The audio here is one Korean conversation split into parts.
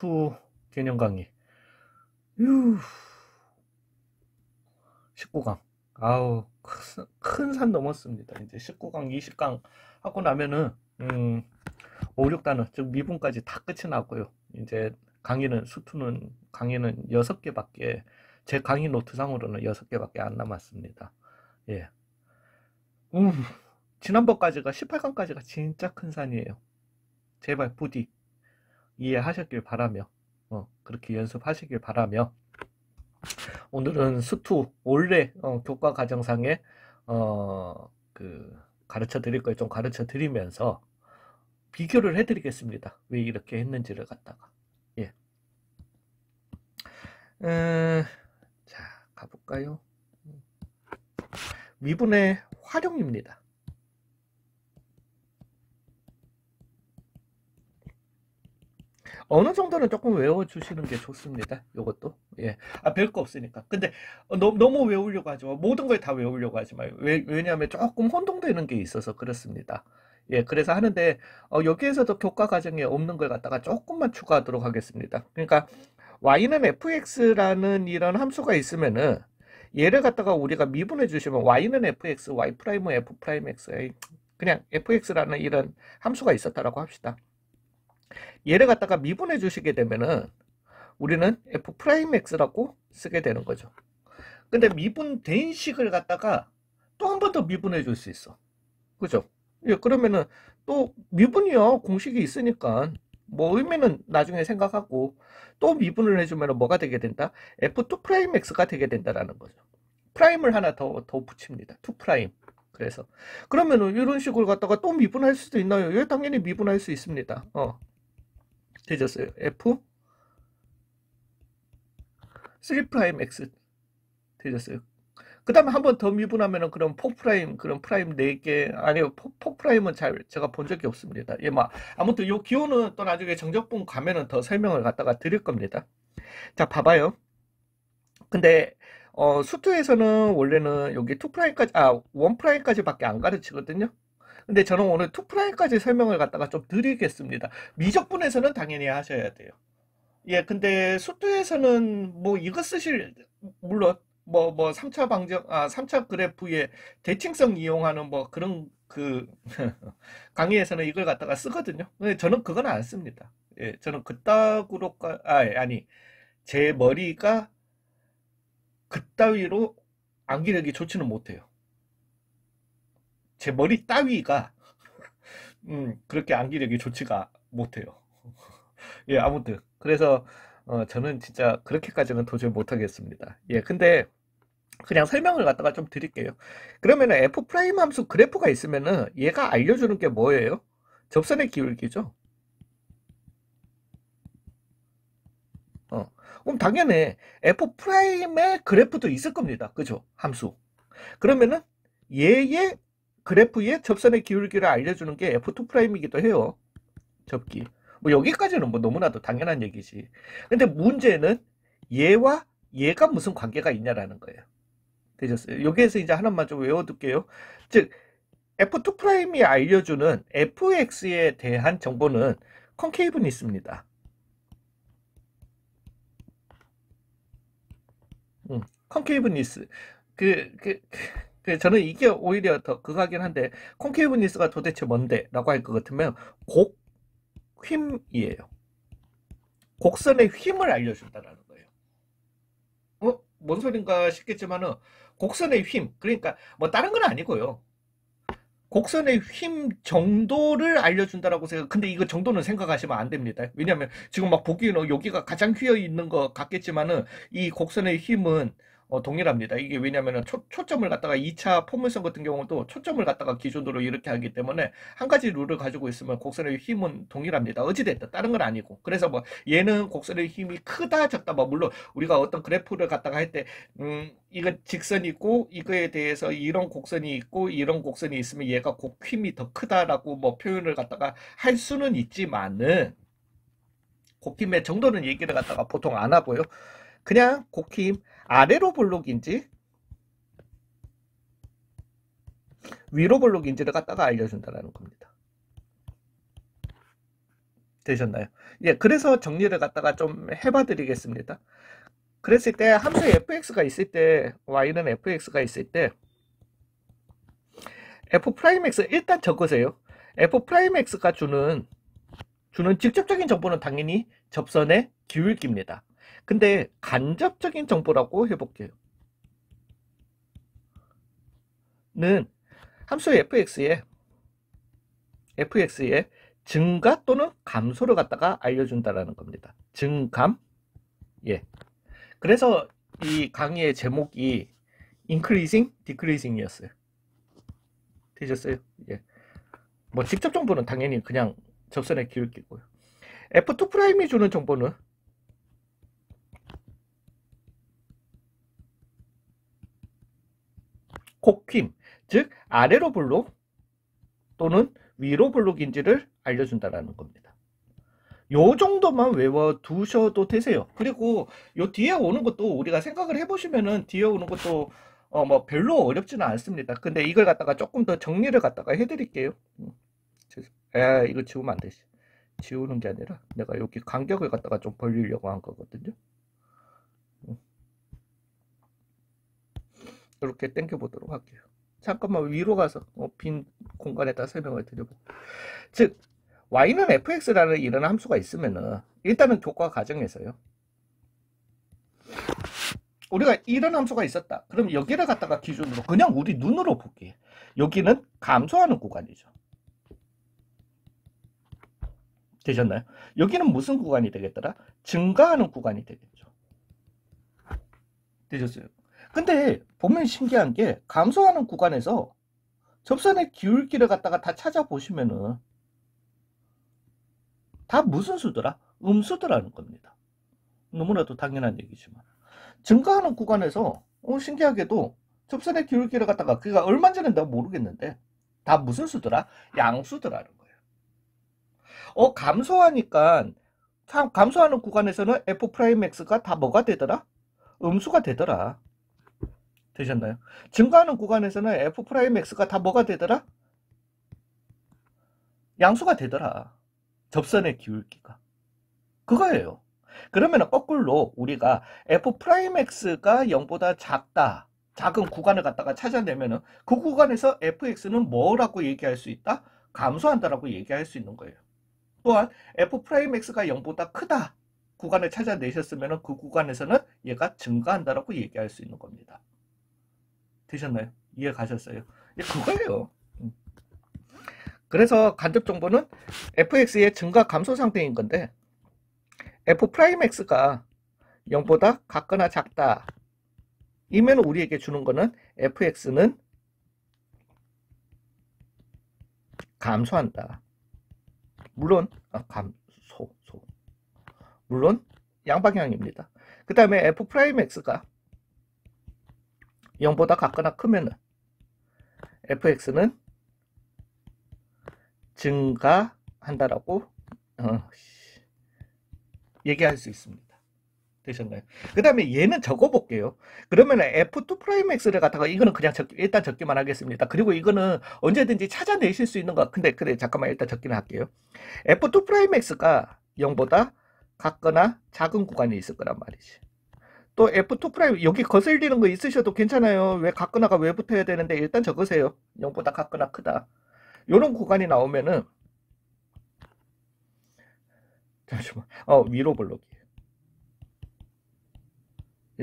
수 개념 강의. 휴. 19강. 아우, 큰 산 넘었습니다. 이제 19강, 20강 하고 나면은, 5, 6단원, 즉 미분까지 다 끝이 나고요. 이제 수투는 강의는 6개밖에, 제 강의 노트상으로는 6개밖에 안 남았습니다. 예. 지난번까지가 18강까지가 진짜 큰 산이에요. 제발 부디 이해하셨길 바라며, 그렇게 연습하시길 바라며, 오늘은 수투 올해 교과 과정상에 가르쳐 드릴 걸 좀 가르쳐 드리면서 비교를 해 드리겠습니다. 왜 이렇게 했는지를 갖다가. 예. 자, 가볼까요? 미분의 활용입니다. 어느 정도는 조금 외워주시는 게 좋습니다. 요것도. 예. 별거 없으니까. 근데 너무 외우려고 하지 마. 모든 걸 다 외우려고 하지 마요. 왜냐하면 조금 혼동되는 게 있어서 그렇습니다. 예, 그래서 하는데, 여기에서도 교과 과정에 없는 걸 갖다가 조금만 추가하도록 하겠습니다. 그러니까, y는 fx라는 이런 함수가 있으면은, 얘를 갖다가 우리가 미분해 주시면, y는 fx, y'은 f'x, 그냥 fx라는 이런 함수가 있었다라고 합시다. 얘를 갖다가 미분해 주시게 되면은 우리는 f'x라고 쓰게 되는 거죠. 근데 미분된 식을 갖다가 또 한 번 더 미분해 줄 수 있어. 그죠? 예, 그러면은 또 미분이요. 공식이 있으니까 뭐 의미는 나중에 생각하고 또 미분을 해주면 뭐가 되게 된다? f2'x가 되게 된다라는 거죠. 프라임을 하나 더 붙입니다. 2'. 그래서 그러면은 이런 식으로 갖다가 또 미분할 수도 있나요? 예, 당연히 미분할 수 있습니다. 되졌어요. f 3'x 되졌어요. 그 다음에 한 번 더 미분하면은 그럼 4', 그럼 프라임 4개, 아니요, 4'은 제가 본 적이 없습니다. 예, 아무튼 요 기호는 또 나중에 정적분 가면은 더 설명을 갖다가 드릴 겁니다. 자, 봐봐요. 근데, 수투에서는 원래는 여기 2'까지, 1'까지밖에 안 가르치거든요. 근데 저는 오늘 2'까지 설명을 갖다가 좀 드리겠습니다. 미적분에서는 당연히 하셔야 돼요. 예, 근데 수투에서는 뭐 이거 물론 3차 3차 그래프의 대칭성 이용하는 뭐 그런 강의에서는 이걸 갖다가 쓰거든요. 근데 저는 그건 안 씁니다. 예, 저는 그따구로, 아니, 제 머리가 그따위로 암기력이 좋지는 못해요. 제 머리 따위가, 그렇게 암기력이 좋지가 못해요. 예, 아무튼. 그래서, 저는 진짜 그렇게까지는 도저히 못하겠습니다. 예, 근데, 그냥 설명을 갖다가 좀 드릴게요. 그러면은 f 프라임 함수 그래프가 있으면은 얘가 알려주는 게 뭐예요? 접선의 기울기죠. 그럼 당연히 f 프라임의 그래프도 있을 겁니다. 그죠? 함수. 그러면은 얘의 그래프의 접선의 기울기를 알려주는 게 f2 프라임이기도 해요. 접기. 뭐 여기까지는 뭐 너무나도 당연한 얘기지. 근데 문제는 얘와 얘가 무슨 관계가 있냐라는 거예요. 되셨어요? 여기에서 이제 하나만 좀 외워둘게요. 즉 F2 프라임이 알려주는 fx에 대한 정보는 컨케이브니스입니다. 컨케이브니스. 저는 이게 오히려 더 그거긴 한데 컨케이브니스가 도대체 뭔데? 라고 할 것 같으면 곡힘이에요. 곡선의 힘을 알려준다는 거예요. 뭔 소린가 싶겠지만은 곡선의 힘, 그러니까 뭐 다른 건 아니고요. 곡선의 힘 정도를 알려준다라고 생각. 근데 이거 정도는 생각하시면 안 됩니다. 왜냐하면 지금 막 보기에는 여기가 가장 휘어 있는 것 같겠지만은 이 곡선의 힘은 동일합니다. 이게 왜냐하면 초점을 갖다가 2차 포물선 같은 경우도 초점을 갖다가 기준으로 이렇게 하기 때문에 한 가지 룰을 가지고 있으면 곡선의 힘은 동일합니다. 어찌됐든 다른 건 아니고. 그래서 뭐 얘는 곡선의 힘이 크다 적다 뭐 물론 우리가 어떤 그래프를 갖다가 할 때 이거 직선이 있고 이거에 대해서 이런 곡선이 있고 이런 곡선이 있으면 얘가 곡힘이 더 크다라고 뭐 표현을 갖다가 할 수는 있지만은 곡힘의 정도는 얘기를 갖다가 보통 안 하고요. 그냥 곡힘 아래로 볼록인지 위로 볼록인지를 갖다가 알려준다는 겁니다. 되셨나요? 예, 그래서 정리를 갖다가 좀 해봐 드리겠습니다. 그랬을 때 함수에 fx가 있을 때 y는 fx가 있을 때 f'x 일단 적으세요. f'x가 주는 직접적인 정보는 당연히 접선의 기울기입니다. 근데 간접적인 정보라고 해볼게요. 는 함수 fx에 증가 또는 감소를 갖다가 알려준다라는 겁니다. 증감. 예. 그래서 이 강의의 제목이 increasing, decreasing이었어요. 되셨어요? 예. 뭐 직접 정보는 당연히 그냥 접선의 기울기고요. F2'이 주는 정보는 곡힠, 즉 아래로 볼록 또는 위로 볼록인지를 알려준다는 겁니다. 요 정도만 외워두셔도 되세요. 그리고 요 뒤에 오는 것도 우리가 생각을 해보시면은 뒤에 오는 것도 뭐 별로 어렵지는 않습니다. 근데 이걸 갖다가 조금 더 정리를 갖다가 해드릴게요. 이거 지우면 안 되지. 지우는 게 아니라 내가 여기 간격을 갖다가 좀 벌리려고 한 거거든요. 이렇게 당겨 보도록 할게요. 잠깐만 위로 가서 빈 공간에다 설명을 드려보고, 즉 y는 fx라는 이런 함수가 있으면은 일단은 교과 과정에서요, 우리가 이런 함수가 있었다. 그럼 여기를 갖다가 기준으로 그냥 우리 눈으로 볼게요. 여기는 감소하는 구간이죠. 되셨나요? 여기는 무슨 구간이 되겠더라? 증가하는 구간이 되겠죠. 되셨어요? 근데 보면 신기한 게 감소하는 구간에서 접선의 기울기를 갖다가 다 찾아보시면은 다 무슨 수더라? 음수더라는 겁니다. 너무나도 당연한 얘기지만 증가하는 구간에서 신기하게도 접선의 기울기를 갖다가 그가 얼마인지는 내가 모르겠는데 다 무슨 수더라? 양수더라는 거예요. 감소하니까 참 감소하는 구간에서는 f'x가 다 뭐가 되더라? 음수가 되더라. 되셨나요? 증가하는 구간에서는 f'x가 다 뭐가 되더라? 양수가 되더라. 접선의 기울기가. 그거예요. 그러면 거꾸로 우리가 f'x가 0보다 작다, 작은 구간을 갖다가 찾아내면은 그 구간에서 fx는 뭐라고 얘기할 수 있다? 감소한다라고 얘기할 수 있는 거예요. 또한 f'x가 0보다 크다 구간을 찾아내셨으면 그 구간에서는 얘가 증가한다라고 얘기할 수 있는 겁니다. 되셨나요? 이해 가셨어요? 그거예요. 그래서 간접 정보는 fx의 증가 감소 상태인 건데 f'x가 0보다 같거나 작다 이면 우리에게 주는 거는 fx는 감소한다. 물론 물론 양방향입니다. 그 다음에 f'x가 0보다 같거나 크면은 fx는 증가한다라고 얘기할 수 있습니다. 되셨나요? 그 다음에 얘는 적어볼게요. 그러면 f2'x를 갖다가 이거는 그냥 일단 적기만 하겠습니다. 그리고 이거는 언제든지 찾아내실 수 있는 거. 근데 잠깐만 일단 적기는 할게요. f2'x가 0보다 같거나 작은 구간이 있을 거란 말이지. 또 f2' 여기 거슬리는 거 있으셔도 괜찮아요. 왜 같거나가 왜 붙어야 되는데 일단 적으세요. 0보다 같거나 크다. 요런 구간이 나오면은 잠시만 위로 볼록이에요.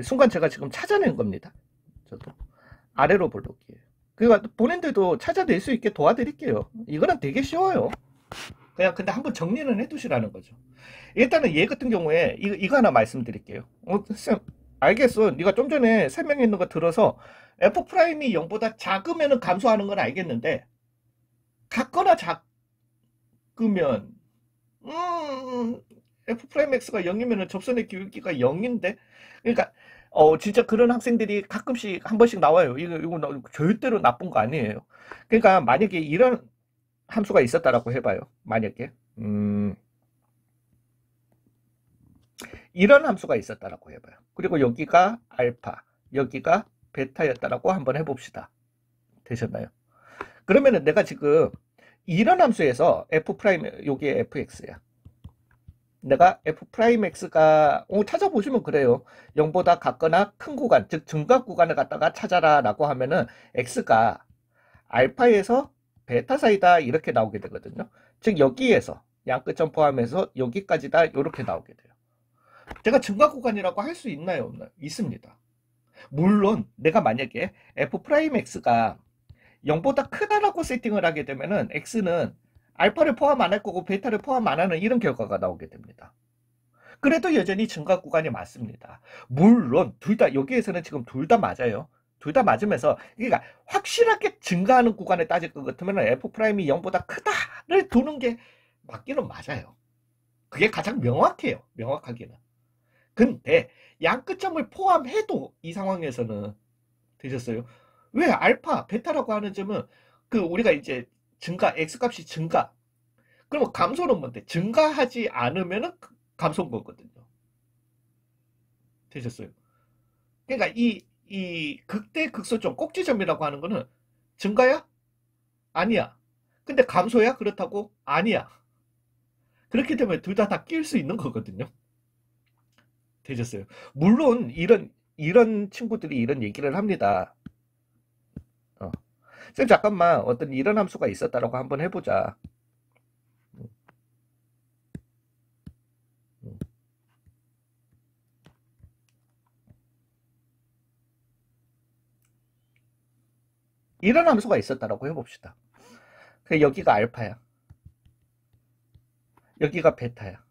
순간 제가 지금 찾아낸 겁니다. 저도 아래로 볼록이에요. 그러니까 본인들도 찾아낼 수 있게 도와드릴게요. 이거는 되게 쉬워요. 그냥 근데 한번 정리는 해두시라는 거죠. 일단은 얘 같은 경우에 이거 하나 말씀드릴게요. 쌤 알겠어. 네가 좀 전에 설명했는 거 들어서 f'이 0보다 작으면 감소하는 건 알겠는데 같거나 작으면 f'x가 0이면 접선의 기울기가 0인데 그러니까 진짜 그런 학생들이 가끔씩 한 번씩 나와요. 이거 절대로 나쁜 거 아니에요. 그러니까 만약에 이런 함수가 있었다라고 해봐요. 만약에 이런 함수가 있었다라고 해봐요. 그리고 여기가 알파, 여기가 베타였다라고 한번 해봅시다. 되셨나요? 그러면은 내가 지금 이런 함수에서 f' 요게 fx야. 내가 f 프라임 x가 찾아보시면 그래요. 0보다 같거나 큰 구간, 즉 증가 구간을 갖다가 찾아라 라고 하면은 x가 알파에서 베타 사이다 이렇게 나오게 되거든요. 즉 여기에서 양끝점 포함해서 여기까지다 이렇게 나오게 돼요. 제가 증가 구간이라고 할 수 있나요? 없나요? 있습니다. 물론 내가 만약에 f 프라임 x가 0보다 크다라고 세팅을 하게 되면은 x는 알파를 포함 안 할 거고 베타를 포함 안 하는 이런 결과가 나오게 됩니다. 그래도 여전히 증가 구간이 맞습니다. 물론 둘 다 여기에서는 지금 둘 다 맞아요. 둘 다 맞으면서 그러니까 확실하게 증가하는 구간에 따질 것 같으면 f 프라임이 0보다 크다를 두는 게 맞기는 맞아요. 그게 가장 명확해요. 명확하기는. 근데 양끝점을 포함해도 이 상황에서는 되셨어요. 왜 알파, 베타라고 하는 점은 그 우리가 이제 증가, x값이 증가. 그러면 감소는 뭔데? 증가하지 않으면은 감소인 거거든요. 되셨어요? 그러니까 이 극대 극소점 꼭지점이라고 하는 거는 증가야? 아니야. 근데 감소야? 그렇다고? 아니야. 그렇게 되면 둘 다 낄 수 있는 거거든요. 되셨어요? 물론 이런 친구들이 이런 얘기를 합니다. 쌤 잠깐만 어떤 이런 함수가 있었다라고 한번 해보자. 이런 함수가 있었다라고 해봅시다. 여기가 알파야. 여기가 베타야.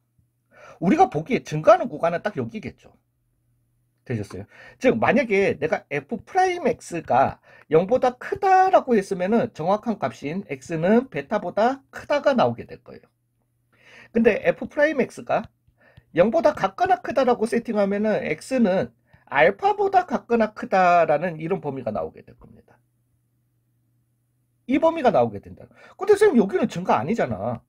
우리가 보기에 증가하는 구간은 딱 여기겠죠. 되셨어요? 즉 만약에 내가 f 프라임 x가 0보다 크다라고 했으면은 정확한 값인 x는 베타보다 크다가 나오게 될 거예요. 근데 f 프라임 x가 0보다 같거나 크다라고 세팅하면은 x는 알파보다 같거나 크다라는 이런 범위가 나오게 될 겁니다. 이 범위가 나오게 된다. 근데 선생님 여기는 증가 아니잖아.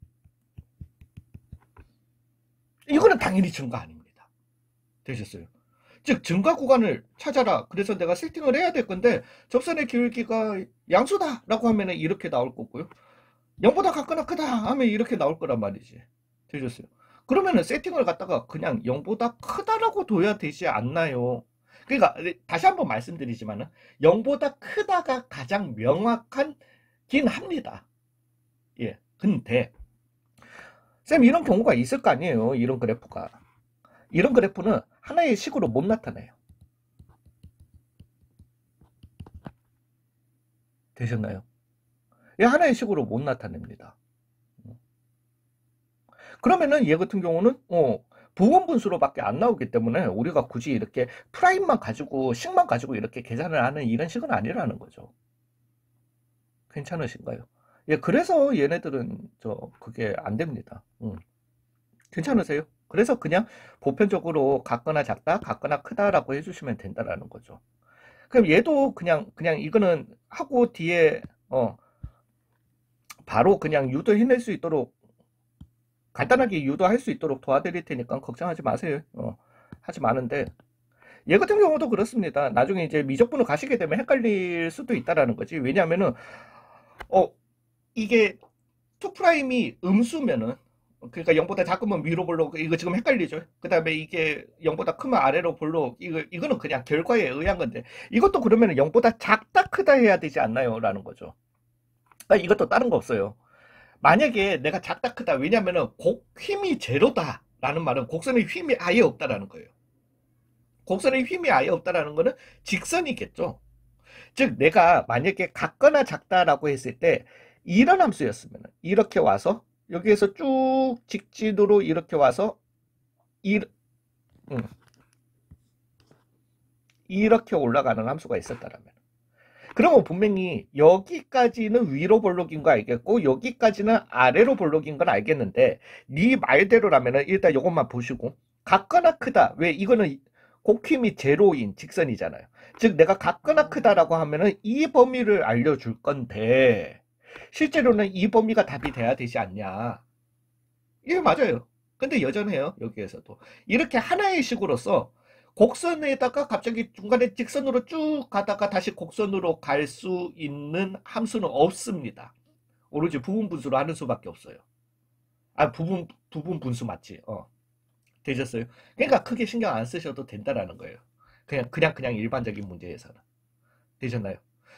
이거는 당연히 증가 아닙니다. 되셨어요? 즉 증가 구간을 찾아라. 그래서 내가 세팅을 해야 될 건데 접선의 기울기가 양수다 라고 하면 이렇게 나올 거고요. 0보다 같거나 크다 하면 이렇게 나올 거란 말이지. 되셨어요? 그러면은 세팅을 갖다가 그냥 0보다 크다라고 둬야 되지 않나요? 그러니까 다시 한번 말씀드리지만은 0보다 크다가 가장 명확한긴 합니다. 예. 근데 쌤 이런 경우가 있을 거 아니에요. 이런 그래프가. 이런 그래프는 하나의 식으로 못 나타내요. 되셨나요? 얘 하나의 식으로 못 나타냅니다. 그러면은 얘 같은 경우는 부분 분수로밖에 안 나오기 때문에 우리가 굳이 이렇게 프라임만 가지고 식만 가지고 이렇게 계산을 하는 이런 식은 아니라는 거죠. 괜찮으신가요? 예, 그래서 얘네들은 그게 안 됩니다. 괜찮으세요? 그래서 그냥 보편적으로 같거나 작다, 같거나 크다라고 해주시면 된다라는 거죠. 그럼 얘도 그냥 이거는 하고 뒤에 바로 그냥 유도해낼 수 있도록 간단하게 유도할 수 있도록 도와드릴 테니까 걱정하지 마세요. 하지 마는데 얘 같은 경우도 그렇습니다. 나중에 이제 미적분을 가시게 되면 헷갈릴 수도 있다라는 거지. 왜냐하면은 이게 2'이 음수면은 그러니까 0보다 작으면 위로 볼록 이거 지금 헷갈리죠. 그 다음에 이게 0보다 크면 아래로 볼록 이거는 그냥 결과에 의한 건데 이것도 그러면 0보다 작다 크다 해야 되지 않나요? 라는 거죠. 그러니까 이것도 다른 거 없어요. 만약에 내가 작다 크다 왜냐면은 곡 힘이 제로다 라는 말은 곡선의 힘이 아예 없다라는 거예요. 곡선의 힘이 아예 없다라는 거는 직선이겠죠. 즉 내가 만약에 같거나 작다라고 했을 때 이런 함수였으면 이렇게 와서 여기에서 쭉 직진으로 이렇게 와서 이렇게 올라가는 함수가 있었다라면 그러면 분명히 여기까지는 위로 볼록인 거 알겠고 여기까지는 아래로 볼록인 건 알겠는데 네 말대로라면 일단 이것만 보시고 같거나 크다 왜 이거는 곡힘이 제로인 직선이잖아요. 즉 내가 같거나 크다라고 하면은 이 범위를 알려줄 건데 실제로는 이 범위가 답이 돼야 되지 않냐. 예, 맞아요. 근데 여전해요. 여기에서도 이렇게 하나의 식으로서 곡선에다가 갑자기 중간에 직선으로 쭉 가다가 다시 곡선으로 갈 수 있는 함수는 없습니다. 오로지 부분 분수로 하는 수밖에 없어요. 부분 분수 맞지? 되셨어요? 그러니까 크게 신경 안 쓰셔도 된다라는 거예요. 그냥 일반적인 문제에서는. 되셨나요?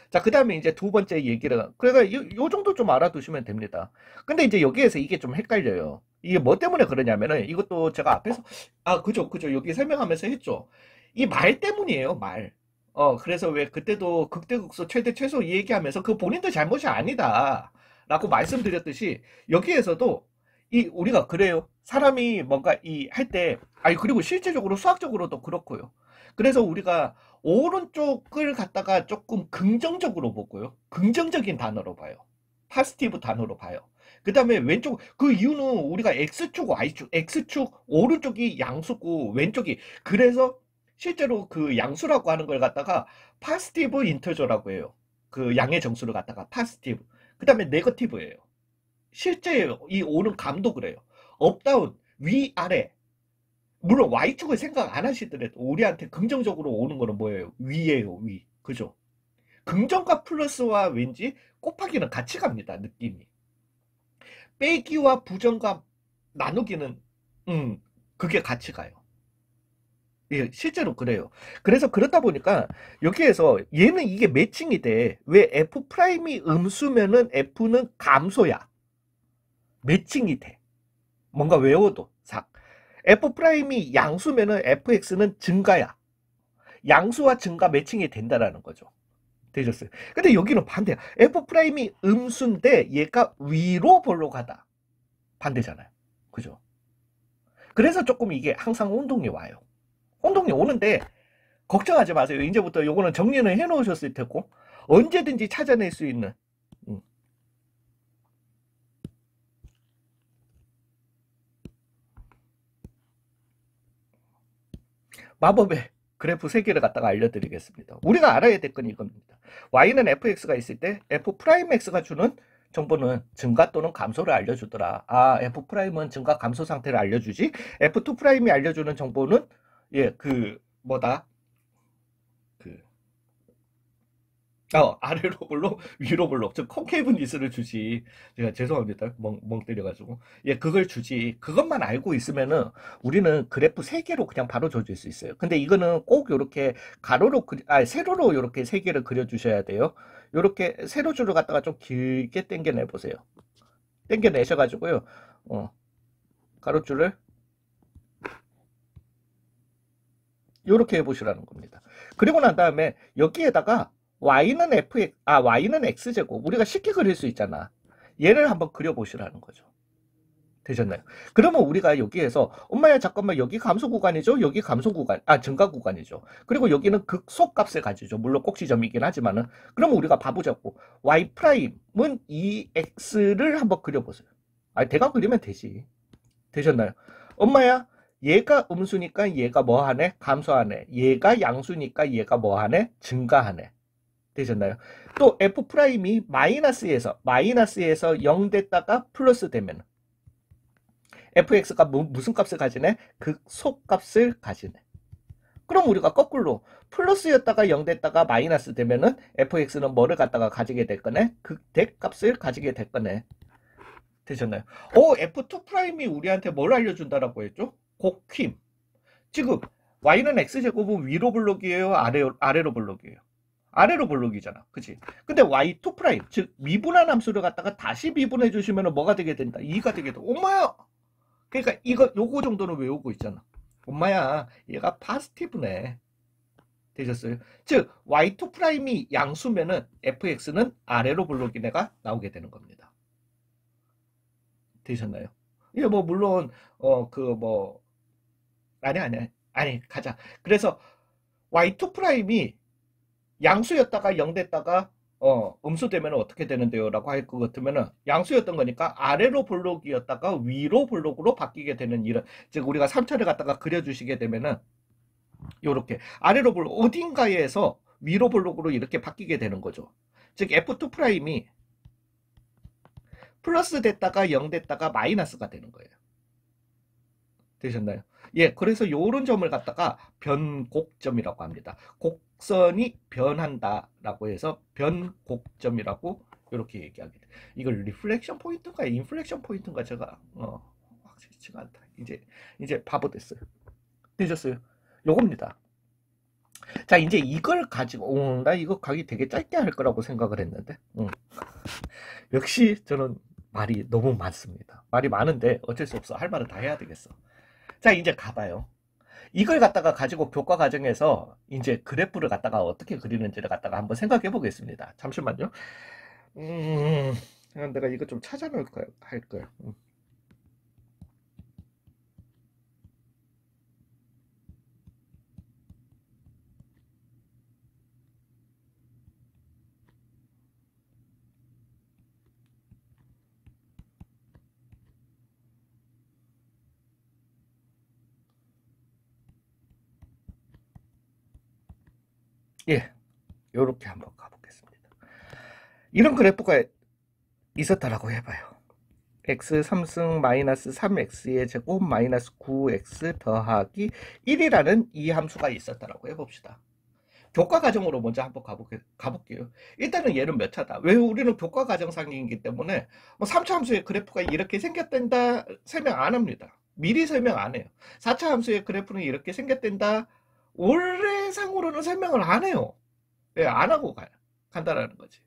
자, 그 다음에 이제 두 번째 얘기를, 그러니까 요 정도 좀 알아두시면 됩니다. 근데 이제 여기에서 이게 좀 헷갈려요. 이게 뭐 때문에 그러냐면은, 이것도 제가 앞에서, 그죠. 여기 설명하면서 했죠. 이 말 때문이에요, 말. 그래서 왜 그때도 극대극소 최대 최소 이 얘기하면서 그 본인들 잘못이 아니다. 라고 말씀드렸듯이, 여기에서도 우리가 그래요. 사람이 뭔가 할 때, 그리고 실제적으로 수학적으로도 그렇고요. 그래서 우리가 오른쪽을 갖다가 조금 긍정적으로 보고요. 긍정적인 단어로 봐요. 파스티브 단어로 봐요. 그 다음에 왼쪽, 그 이유는 우리가 X축, Y축, X축, 오른쪽이 양수고 왼쪽이, 그래서 실제로 그 양수라고 하는 걸 갖다가 파스티브 인터저라고 해요. 그 양의 정수를 갖다가 파스티브. 그 다음에 네거티브예요. 실제 이 오는 감도 그래요. 업다운, 위아래. 물론 Y축을 생각 안 하시더라도 우리한테 긍정적으로 오는 거는 뭐예요? 위예요, 위. 그죠? 긍정과 플러스와 왠지 곱하기는 같이 갑니다, 느낌이. 빼기와 부정과 나누기는, 그게 같이 가요. 예, 실제로 그래요. 그래서 그렇다 보니까 여기에서 얘는 이게 매칭이 돼. 왜 F'이 음수면은 F는 감소야. 매칭이 돼. 뭔가 외워도 삭. F'이 양수면은 FX는 증가야. 양수와 증가 매칭이 된다라는 거죠. 되셨어요? 근데 여기는 반대야. F'이 음수인데 얘가 위로 볼록 가다. 반대잖아요. 그죠? 그래서 조금 이게 항상 혼동이 와요. 혼동이 오는데 걱정하지 마세요. 이제부터 요거는 정리는 해 놓으셨을 테고 언제든지 찾아낼 수 있는 음. 마법의 그래프 3개를 갖다가 알려드리겠습니다. 우리가 알아야 될 건 이겁니다. y는 fx가 있을 때 f'x가 주는 정보는 증가 또는 감소를 알려주더라. f'은 증가 감소 상태를 알려주지. f2'이 알려주는 정보는 뭐다? 그 아래로 볼록, 위로 볼록. 즉, 콘케이브 니스를 주지. 제가 죄송합니다. 멍 때려가지고. 예, 그걸 주지. 그것만 알고 있으면은 우리는 그래프 3개로 그냥 바로 줘줄 수 있어요. 근데 이거는 꼭 요렇게 세로로 요렇게 3개를 그려주셔야 돼요. 요렇게 세로줄을 갖다가 좀 길게 당겨내 보세요. 당겨내셔가지고요. 가로줄을 요렇게 해보시라는 겁니다. 그리고 난 다음에 여기에다가 y는 x제곱. 우리가 쉽게 그릴 수 있잖아. 얘를 한번 그려보시라는 거죠. 되셨나요? 그러면 우리가 여기에서 엄마야 잠깐만 여기 감소 구간이죠? 여기 증가 구간이죠. 그리고 여기는 극소값을 가지죠. 물론 꼭지점이긴 하지만은 그러면 우리가 바보잡고 y'은 이 x를 한번 그려보세요. 대강 그리면 되지. 되셨나요? 엄마야 얘가 음수니까 얘가 뭐 하네? 감소하네. 얘가 양수니까 얘가 뭐 하네? 증가하네. 되셨나요? 또 F'이 마이너스에서 0 됐다가 플러스 되면 fx가 무슨 값을 가지네? 극소값을 가지네. 그럼 우리가 거꾸로 플러스였다가 0 됐다가 마이너스 되면은 fx는 뭐를 갖다가 가지게 될 거네? 극대값을 가지게 될 거네. 되셨나요? F2'이 우리한테 뭘 알려준다라고 했죠? 곡힘. 지금 y는 x제곱은 위로 블록이에요? 아래로 블록이에요? 아래로 블록이잖아. 그치? 근데 y2', 즉 미분한 함수를 갖다가 다시 미분해 주시면 뭐가 되게 된다? 2가 되게 돼. 엄마야! 그러니까 요거 정도는 외우고 있잖아. 엄마야, 얘가 파스티브네. 되셨어요? 즉 y2'이 양수면은 fx는 아래로 블록인 애가 나오게 되는 겁니다. 되셨나요? 이게 뭐 물론 아니 가자. 그래서 y2'이 양수였다가 0 됐다가 음수되면 어떻게 되는데요? 라고 할 것 같으면은 양수였던 거니까 아래로 볼록이었다가 위로 볼록으로 바뀌게 되는 이런, 즉 우리가 3차를 갖다가 그려주시게 되면은 요렇게 아래로 볼록 어딘가에서 위로 볼록으로 이렇게 바뀌게 되는 거죠. 즉 F2'이 플러스 됐다가 0 됐다가 마이너스가 되는 거예요. 되셨나요? 예, 그래서 요런 점을 갖다가 변곡점이라고 합니다. 곡선이 변한다라고 해서 변곡점이라고 이렇게 얘기하게 돼. 이걸 리플렉션 포인트인가 인플렉션 포인트인가 제가 지가 않다. 이제 바보 됐어요. 되셨어요? 요겁니다. 자, 이제 이걸 가지고, 나 이거 가기 되게 짧게 할 거라고 생각을 했는데, 역시 저는 말이 너무 많습니다. 말이 많은데 어쩔 수 없어. 할 말은 다 해야 되겠어. 자, 이제 가봐요. 이걸 갖다가 가지고 교과 과정에서 이제 그래프를 갖다가 어떻게 그리는지를 갖다가 한번 생각해 보겠습니다. 잠시만요. 내가 이거 좀 찾아놓을 거야, 할 거야. 예, 요렇게 한번 가보겠습니다. 이런 그래프가 있었다라고 해봐요. x 3승 마이너스 3x의 제곱 마이너스 9x 더하기 1이라는 이 함수가 있었다라고 해봅시다. 교과 과정으로 먼저 한번 가볼게요. 일단은 얘는 몇 차다. 왜 우리는 교과 과정상이기 때문에 뭐 3차 함수의 그래프가 이렇게 생겼단다 설명 안 합니다. 미리 설명 안 해요. 4차 함수의 그래프는 이렇게 생겼단다 원래상으로는 설명을 안 해요. 예, 안 하고 간다라는 거지.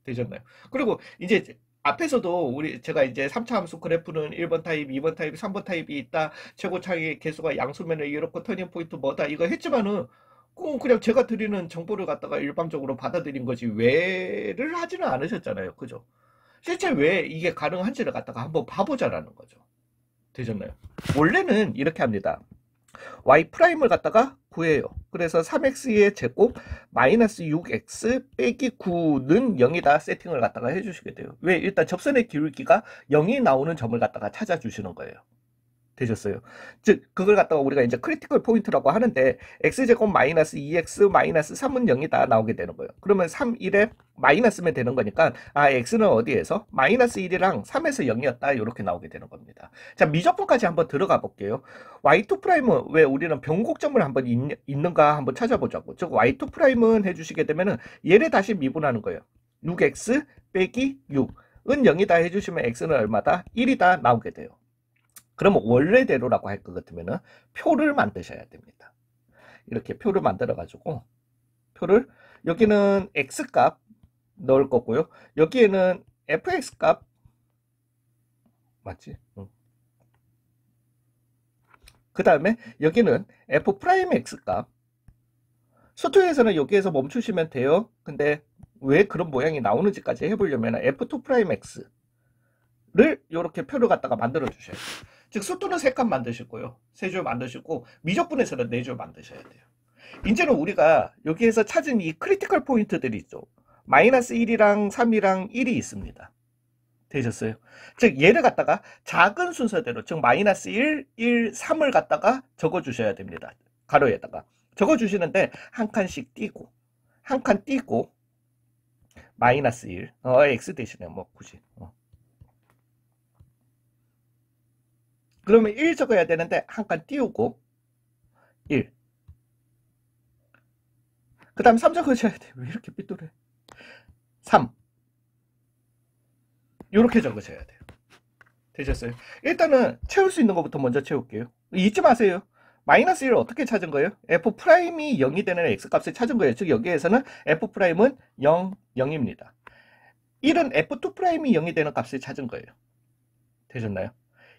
되셨나요? 그리고 이제 앞에서도 제가 이제 3차 함수 그래프는 1번 타입, 2번 타입, 3번 타입이 있다. 최고 차이 개수가 양수면을 이렇고 터닝 포인트 뭐다. 이거 했지만은 그냥 제가 드리는 정보를 갖다가 일방적으로 받아들인 거지 왜를 하지는 않으셨잖아요. 그죠? 실제 왜 이게 가능한지를 갖다가 한번 봐보자라는 거죠. 되셨나요? 원래는 이렇게 합니다. y''을 갖다가 구해요. 그래서 3x의 제곱 마이너스 6x 빼기 9는 0이다 세팅을 갖다가 해주시게 돼요. 왜? 일단 접선의 기울기가 0이 나오는 점을 갖다가 찾아주시는 거예요. 되셨어요. 즉 그걸 갖다가 우리가 이제 크리티컬 포인트라고 하는데 x제곱 마이너스 2x 마이너스 3은 0이다 나오게 되는 거예요. 그러면 3, 1에 마이너스면 되는 거니까 x는 어디에서? 마이너스 1이랑 3에서 0이었다 이렇게 나오게 되는 겁니다. 자, 미적분까지 한번 들어가 볼게요. y2'은 왜 우리는 변곡점을 한번 있는가 한번 찾아보자고. 즉 y2'은 해주시게 되면은 얘를 다시 미분하는 거예요. 6x 빼기 6은 0이다 해주시면 x는 얼마다? 1이다 나오게 돼요. 그러면 원래대로라고 할 것 같으면 표를 만드셔야 됩니다. 이렇게 표를 만들어 가지고 표를 여기는 x값 넣을 거고요. 여기에는 fx값 맞지? 그 다음에 여기는 f'x값 수투에서는 여기에서 멈추시면 돼요. 근데 왜 그런 모양이 나오는지까지 해보려면 f2'x를 이렇게 표를 갖다가 만들어 주셔야 돼요. 즉 수투는 3칸 만드시고요. 3줄 만드시고 미적분에서는 4줄 만드셔야 돼요. 이제는 우리가 여기에서 찾은 이 크리티컬 포인트들이 있죠. 마이너스 1이랑 3이랑 1이 있습니다. 되셨어요? 즉 얘를 갖다가 작은 순서대로 즉 마이너스 1, 1, 3을 갖다가 적어주셔야 됩니다. 가로에다가 적어주시는데 한 칸씩 띄고 한 칸 띄고 마이너스 1 x 대신에 뭐 굳이 그러면 1 적어야 되는데 한 칸 띄우고 1 그 다음 3 적으셔야 돼요. 왜 이렇게 삐뚤해 3 이렇게 적으셔야 돼요. 되셨어요? 일단은 채울 수 있는 것부터 먼저 채울게요. 잊지 마세요. 마이너스 1을 어떻게 찾은 거예요? f'이 0이 되는 x값을 찾은 거예요. 즉 여기에서는 f'은 0, 0입니다. 1은 f2'이 0이 되는 값을 찾은 거예요. 되셨나요?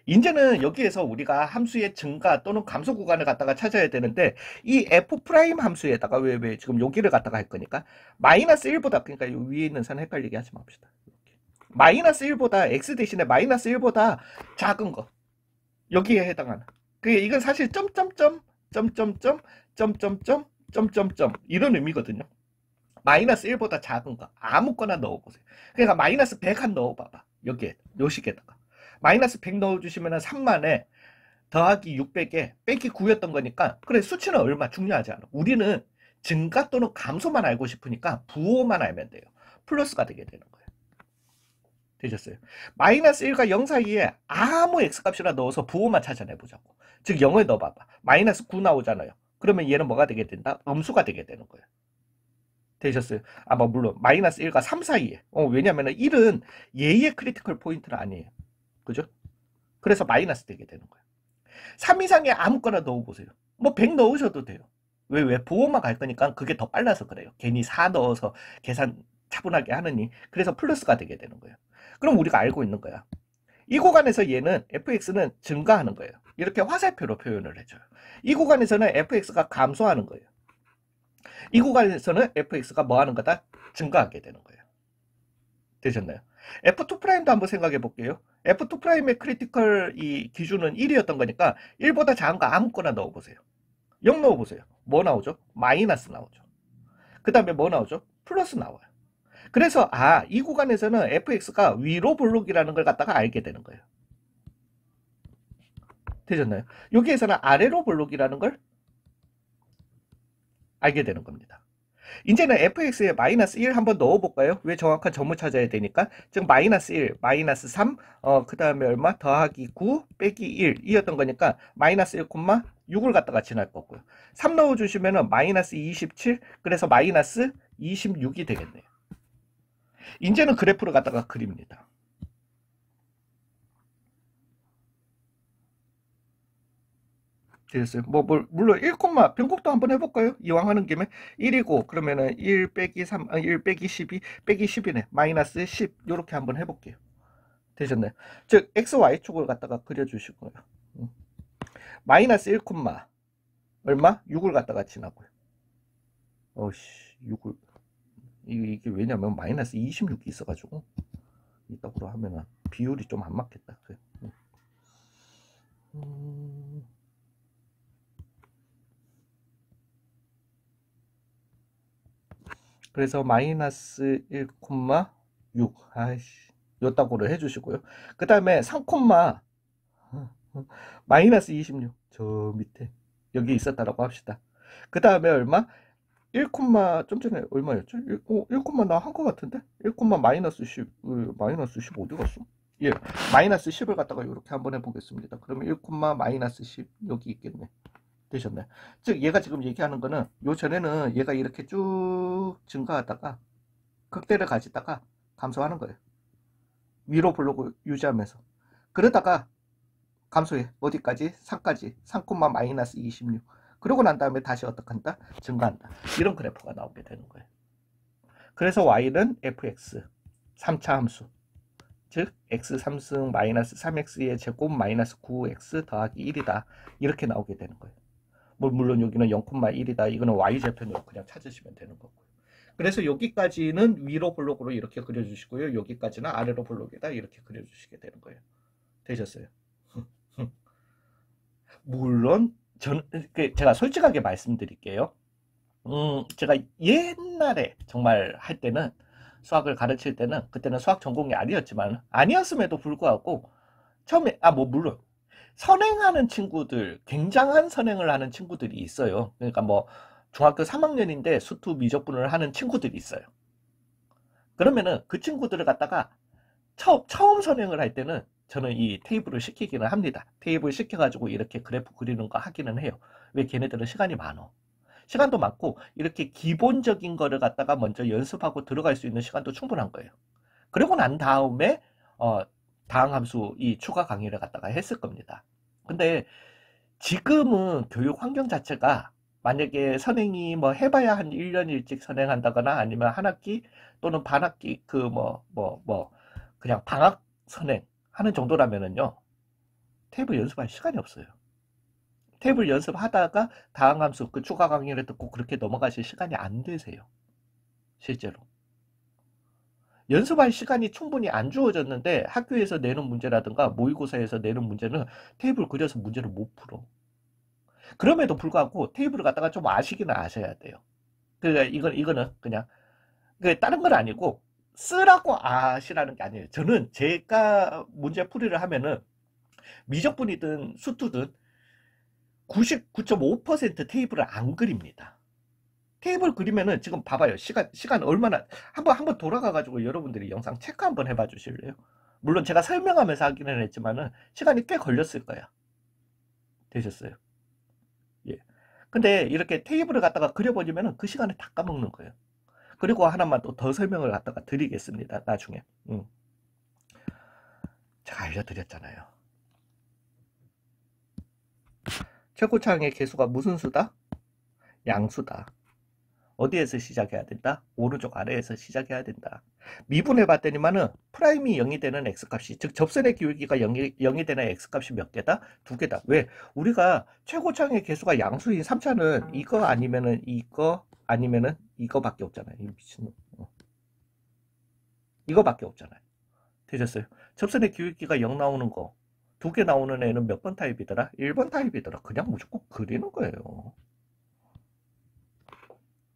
이제는 여기에서 우리가 함수의 증가 또는 감소 구간을 갖다가 찾아야 되는데 이 f' 함수에다가 왜 지금 여기를 갖다가 할 거니까 마이너스 1보다 그러니까 이 위에 있는 선 헷갈리게 하지 맙시다. 마이너스 1보다 x 대신에 마이너스 1보다 작은 거 여기에 해당하는 이건 사실 점점점 점점점 점점점 점점점 이런 의미거든요. 마이너스 1보다 작은 거 아무거나 넣어보세요. 그러니까 마이너스 100 한 넣어봐봐. 여기에 요 식에다가 마이너스 100 넣어주시면 3만에 더하기 600에 빼기 9였던 거니까 그래 수치는 얼마 중요하지 않아. 우리는 증가 또는 감소만 알고 싶으니까 부호만 알면 돼요. 플러스가 되게 되는 거예요. 되셨어요? 마이너스 1과 0 사이에 아무 x값이나 넣어서 부호만 찾아내보자고. 즉 0을 넣어봐봐. 마이너스 9 나오잖아요. 그러면 얘는 뭐가 되게 된다? 음수가 되게 되는 거예요. 되셨어요? 뭐 물론 마이너스 1과 3 사이에 왜냐면 1은 얘의 크리티컬 포인트는 아니에요. 그죠? 그래서 마이너스 되게 되는 거예요. 3 이상에 아무거나 넣어보세요. 뭐 100 넣으셔도 돼요. 왜 부호만 갈 거니까 그게 더 빨라서 그래요. 괜히 4 넣어서 계산 차분하게 하느니. 그래서 플러스가 되게 되는 거예요. 그럼 우리가 알고 있는 거야. 이 구간에서 얘는 fx는 증가하는 거예요. 이렇게 화살표로 표현을 해줘요. 이 구간에서는 fx가 감소하는 거예요. 이 구간에서는 fx가 뭐 하는 거다? 증가하게 되는 거예요. 되셨나요? F2'도 한번 생각해 볼게요. F2'의 크리티컬 이 기준은 1이었던 거니까 1보다 작은 거 아무거나 넣어보세요. 0 넣어보세요. 뭐 나오죠? 마이너스 나오죠. 그 다음에 뭐 나오죠? 플러스 나와요. 그래서 이 구간에서는 fx가 위로 볼록이라는 걸 갖다가 알게 되는 거예요. 되셨나요? 여기에서는 아래로 볼록이라는 걸 알게 되는 겁니다. 이제는 fx에 마이너스 1 한번 넣어볼까요? 왜 정확한 점을 찾아야 되니까. 즉 마이너스 1, 마이너스 3, 그 다음에 얼마? 더하기 9 빼기 1 이었던 거니까 마이너스 1,6을 갖다가 지날 거고요. 3 넣어주시면은 마이너스 27, 그래서 마이너스 26이 되겠네요. 이제는 그래프를 갖다가 그립니다. 되겠어요. 물론 1, 변곡도 한번 해볼까요? 이왕 하는 김에 1이고 그러면은 1 빼기 3, 1 빼기 12 빼기 10이네. 마이너스 10 요렇게 한번 해볼게요. 되셨나요? 즉 XY축을 갖다가 그려주시고요. 마이너스 1, 얼마? 6을 갖다가 지나고요. 어씨 6을 이게 왜냐면 마이너스 26이 있어가지고 이따구로 하면은 비율이 좀 안 맞겠다. 그래. 그래서 마이너스 1,6 아이씨 요따구로 해주시고요. 그 다음에 3, 마이너스 26 저 밑에 여기 있었다라고 합시다. 그 다음에 얼마? 1, 좀 전에 얼마였죠? 1, 나 한 거 같은데? 1, 마이너스 10 마이너스 10 어디 갔어? 예, 마이너스 10을 갖다가 이렇게 한번 해보겠습니다. 그러면 1, 마이너스 10 여기 있겠네. 되셨네. 즉 얘가 지금 얘기하는 거는 요 전에는 얘가 이렇게 쭉 증가하다가 극대를 가지다가 감소하는 거예요. 위로 블록을 유지하면서 그러다가 감소해. 어디까지? 3까지 3, 마이너스 26 그러고 난 다음에 다시 어떡한다? 증가한다. 이런 그래프가 나오게 되는 거예요. 그래서 y는 fx 3차 함수 즉 x 3승 마이너스 3x의 제곱 마이너스 9x 더하기 1이다. 이렇게 나오게 되는 거예요. 물론 여기는 0,1이다. 이거는 y좌편으로 그냥 찾으시면 되는 거고요. 그래서 여기까지는 위로 볼록으로 이렇게 그려주시고요. 여기까지는 아래로 볼록에다 이렇게 그려주시게 되는 거예요. 되셨어요? 물론 저는 제가 솔직하게 말씀드릴게요. 제가 옛날에 정말 할 때는 수학을 가르칠 때는 그때는 수학 전공이 아니었지만 아니었음에도 불구하고 처음에 물론 선행하는 친구들 굉장한 선행을 하는 친구들이 있어요. 그러니까 뭐 중학교 3학년인데 수투 미적분을 하는 친구들이 있어요. 그러면은 그 친구들을 갖다가 처음 선행을 할 때는 저는 이 테이블을 시키기는 합니다. 테이블 시켜가지고 이렇게 그래프 그리는 거 하기는 해요. 왜 걔네들은 시간이 많어. 시간도 많고 이렇게 기본적인 거를 갖다가 먼저 연습하고 들어갈 수 있는 시간도 충분한 거예요. 그리고 난 다음에 다항함수 이 추가 강의를 갖다가 했을 겁니다. 근데 지금은 교육 환경 자체가 만약에 선행이 뭐 해봐야 한 1년 일찍 선행한다거나 아니면 한 학기 또는 반 학기 그냥 방학 선행 하는 정도라면은요 테이블 연습할 시간이 없어요. 테이블 연습하다가 다항함수 그 추가 강의를 듣고 그렇게 넘어가실 시간이 안 되세요. 실제로. 연습할 시간이 충분히 안 주어졌는데 학교에서 내는 문제라든가 모의고사에서 내는 문제는 테이블 그려서 문제를 못 풀어. 그럼에도 불구하고 테이블을 갖다가 좀 아시기는 아셔야 돼요. 그러니까 이거는 그냥 다른 건 아니고 쓰라고 아시라는 게 아니에요. 저는 제가 문제 풀이를 하면은 미적분이든 수투든 99.5% 테이블을 안 그립니다. 테이블 그리면은 지금 봐봐요. 시간 얼마나 한번 돌아가가지고 여러분들이 영상 체크 한번 해봐 주실래요? 물론 제가 설명하면서 하기는 했지만은 시간이 꽤 걸렸을 거야. 되셨어요? 예. 근데 이렇게 테이블을 갖다가 그려버리면은 그 시간에 다 까먹는 거예요. 그리고 하나만 또 더 설명을 갖다가 드리겠습니다. 나중에. 제가 알려드렸잖아요. 최고창의 개수가 무슨 수다? 양수다. 어디에서 시작해야 된다? 오른쪽 아래에서 시작해야 된다. 미분해 봤더니만은 프라임이 0이 되는 x값이, 즉 접선의 기울기가 0이 되는 x값이 몇 개다? 두 개다. 왜? 우리가 최고창의 개수가 양수인 3차는 이거 아니면은 이거 아니면은 이거밖에 없잖아요. 이 미친놈. 이거밖에 없잖아요. 되셨어요? 접선의 기울기가 0 나오는 거 두 개 나오는 애는 몇 번 타입이더라? 1번 타입이더라. 그냥 무조건 그리는 거예요.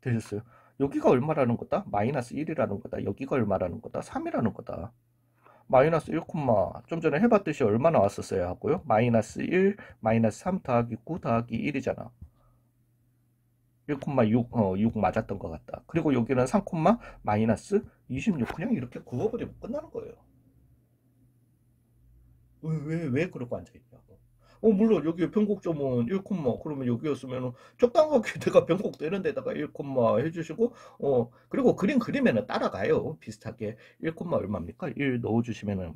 되셨어요? 여기가 얼마라는 거다? 마이너스 1이라는 거다. 여기가 얼마라는 거다? 3이라는 거다. 마이너스 1, 좀 전에 해봤듯이 얼마 나왔었어야 하고요? 마이너스 1, 마이너스 3 더하기 9 더하기 1이잖아. 1,6, 6 맞았던 것 같다. 그리고 여기는 3, 마이너스 26. 그냥 이렇게 그어버리면 끝나는 거예요. 왜 그러고 앉아있냐고. 물론 여기 변곡점은 1, 그러면 여기였으면 적당하게 내가 변곡되는 데다가 1, 해주시고, 그리고 그림 그리면은 따라가요. 비슷하게. 1, 얼마입니까? 1 넣어주시면은,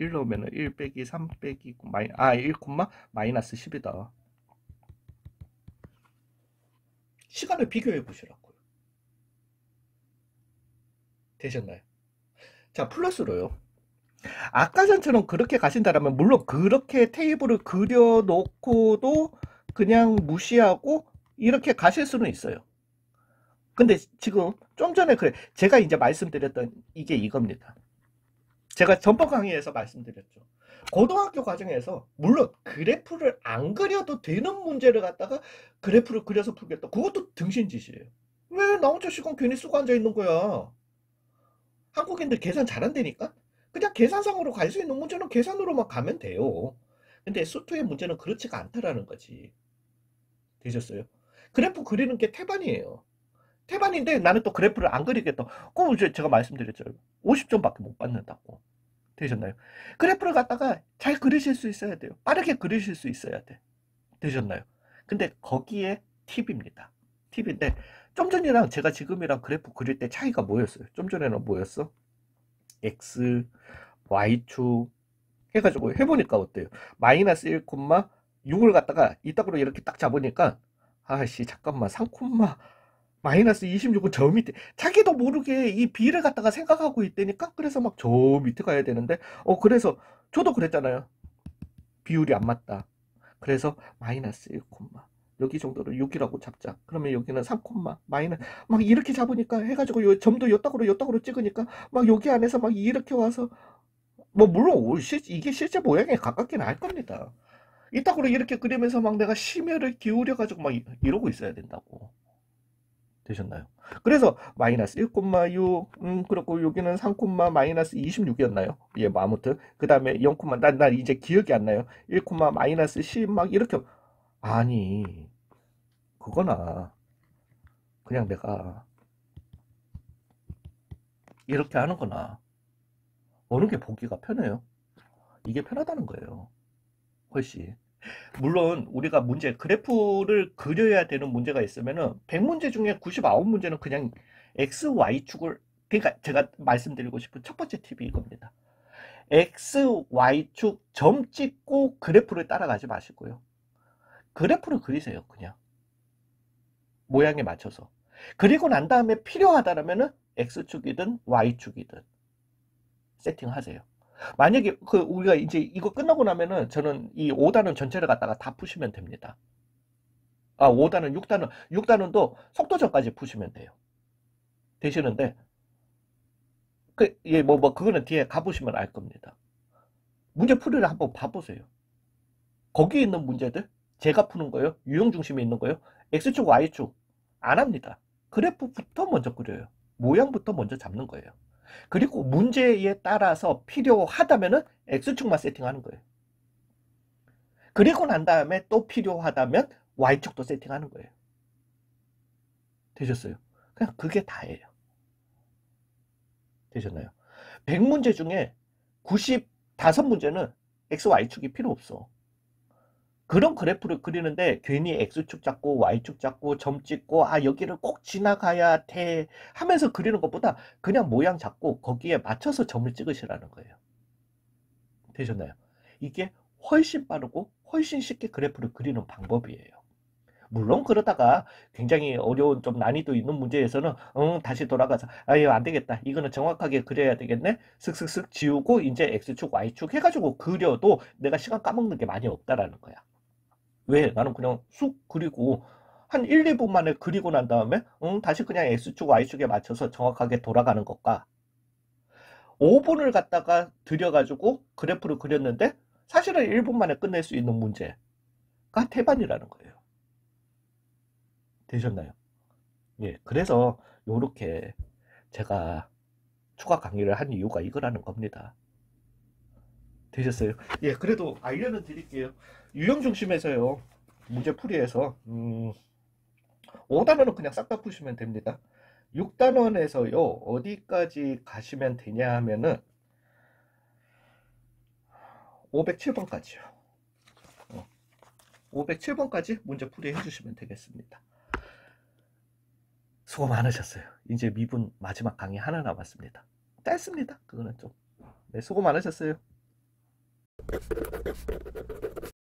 1 넣으면은 1 빼기 3 빼기, 1, 마이너스 10이다. 시간을 비교해 보시라고요. 되셨나요? 자, 플러스로요. 아까 전처럼 그렇게 가신다라면 물론 그렇게 테이블을 그려놓고도 그냥 무시하고 이렇게 가실 수는 있어요. 근데 지금 좀 전에 그래 제가 이제 말씀드렸던 이게 이겁니다. 제가 전번 강의에서 말씀드렸죠. 고등학교 과정에서 물론 그래프를 안 그려도 되는 문제를 갖다가 그래프를 그려서 풀겠다. 그것도 등신짓이에요. 왜 나 혼자 시간 괜히 쓰고 앉아 있는 거야? 한국인들 계산 잘한다니까? 그냥 계산상으로 갈 수 있는 문제는 계산으로만 가면 돼요. 근데 수투의 문제는 그렇지가 않다라는 거지. 되셨어요? 그래프 그리는 게 태반이에요. 태반인데 나는 또 그래프를 안 그리겠다. 그럼 이제 제가 말씀드렸죠. 50점밖에 못 받는다고. 되셨나요? 그래프를 갖다가 잘 그리실 수 있어야 돼요. 빠르게 그리실 수 있어야 돼. 되셨나요? 근데 거기에 팁입니다. 팁인데 좀 전이랑 제가 지금이랑 그래프 그릴 때 차이가 뭐였어요? 좀 전에는 뭐였어? X, Y축 해가지고 해보니까 어때요? 마이너스 1, 6을 갖다가 이따구로 이렇게 딱 잡으니까 아씨 잠깐만 3, 마이너스 26은 저 밑에 자기도 모르게 이 B를 갖다가 생각하고 있다니까 그래서 막 저 밑에 가야 되는데 그래서 저도 그랬잖아요. 비율이 안 맞다. 그래서 마이너스 1, 여기 정도로 6이라고 잡자. 그러면 여기는 3, 마이너스 막 이렇게 잡으니까 해가지고 요 점도 요따구로 찍으니까 막 여기 안에서 막 이렇게 와서 뭐 물론 이게 실제 모양에 가깝긴 할 겁니다. 이따구로 이렇게 그리면서 막 내가 심혈을 기울여가지고 막 이러고 있어야 된다고. 되셨나요? 그래서 마이너스 1,6 그렇고 여기는 3, 마이너스 26이었나요? 예, 뭐 아무튼 그 다음에 0, 난 이제 기억이 안 나요. 1, 마이너스 10 막 이렇게 아니 그거나 그냥 내가 이렇게 하는 거나 어느 게 보기가 편해요? 이게 편하다는 거예요. 훨씬. 물론 우리가 문제 그래프를 그려야 되는 문제가 있으면은 100문제 중에 99문제는 그냥 x, y축을 그러니까 제가 말씀드리고 싶은 첫 번째 팁이 이겁니다. x, y축 점 찍고 그래프를 따라가지 마시고요. 그래프를 그리세요. 그냥 모양에 맞춰서. 그리고 난 다음에 필요하다면은 x축이든 y축이든 세팅하세요. 만약에 우리가 이제 이거 끝나고 나면은 저는 이 5단원 전체를 갖다가 다 푸시면 됩니다. 5단원, 6단원도 속도전까지 푸시면 돼요. 되시는데 그거는 뒤에 가보시면 알 겁니다. 문제 풀이를 한번 봐보세요. 거기에 있는 문제들 제가 푸는 거예요. 유형 중심에 있는 거예요. X축, Y축 안 합니다. 그래프부터 먼저 그려요. 모양부터 먼저 잡는 거예요. 그리고 문제에 따라서 필요하다면은 X축만 세팅하는 거예요. 그리고 난 다음에 또 필요하다면 Y축도 세팅하는 거예요. 되셨어요? 그냥 그게 다예요. 되셨나요? 100문제 중에 95문제는 X, Y축이 필요 없어. 그런 그래프를 그리는데 괜히 X축 잡고 Y축 잡고 점 찍고 여기를 꼭 지나가야 돼 하면서 그리는 것보다 그냥 모양 잡고 거기에 맞춰서 점을 찍으시라는 거예요. 되셨나요? 이게 훨씬 빠르고 훨씬 쉽게 그래프를 그리는 방법이에요. 물론 그러다가 굉장히 어려운 좀 난이도 있는 문제에서는 다시 돌아가서 아유 안 되겠다. 이거는 정확하게 그려야 되겠네. 슥슥슥 지우고 이제 X축, Y축 해가지고 그려도 내가 시간 까먹는 게 많이 없다라는 거야. 왜? 나는 그냥 쑥 그리고 한 1, 2분 만에 그리고 난 다음에 다시 그냥 X축, Y축에 맞춰서 정확하게 돌아가는 것과 5분을 갖다가 들여가지고 그래프를 그렸는데 사실은 1분 만에 끝낼 수 있는 문제가 태반이라는 거예요. 되셨나요? 예, 그래서 요렇게 제가 추가 강의를 한 이유가 이거라는 겁니다. 되셨어요? 예, 그래도 알려는 드릴게요. 유형 중심에서요. 문제 풀이에서 5단원은 그냥 싹 다 푸시면 됩니다. 6단원에서요. 어디까지 가시면 되냐 하면은 507번까지요. 507번까지 문제 풀이해 주시면 되겠습니다. 수고 많으셨어요. 이제 미분 마지막 강의 하나 남았습니다. 짧습니다. 그거는 좀. 네, 수고 많으셨어요.